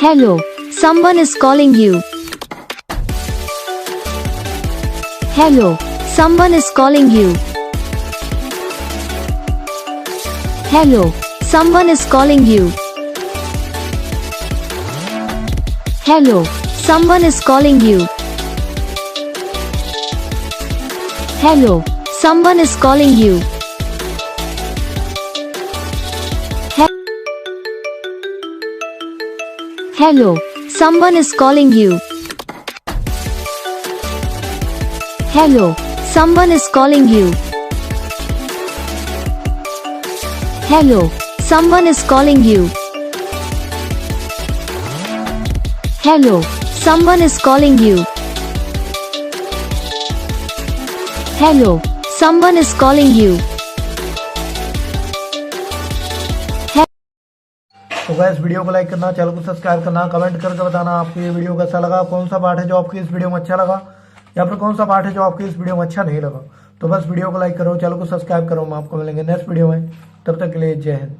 Hello, someone is calling you. Hello, someone is calling you. Hello, someone is calling you. Hello, someone is calling you. Hello, someone is calling you. Hello, someone is calling you. Hello, someone is calling you. Hello, someone is calling you. Hello, someone is calling you. Hello, someone is calling you. तो guys video को like करना, channel को subscribe करना, comment करके बताना आपको ये video कैसा लगा, कौन सा पार्ट है जो आपको इस वीडियो में अच्छा लगा या फिर कौन सा पार्ट है जो आपको इस वीडियो में अच्छा नहीं लगा। तो बस वीडियो को लाइक करो, चैनल को सब्सक्राइब करो। हम आपको मिलेंगे नेक्स्ट वीडियो में, तब तक के लिए जय हिंद।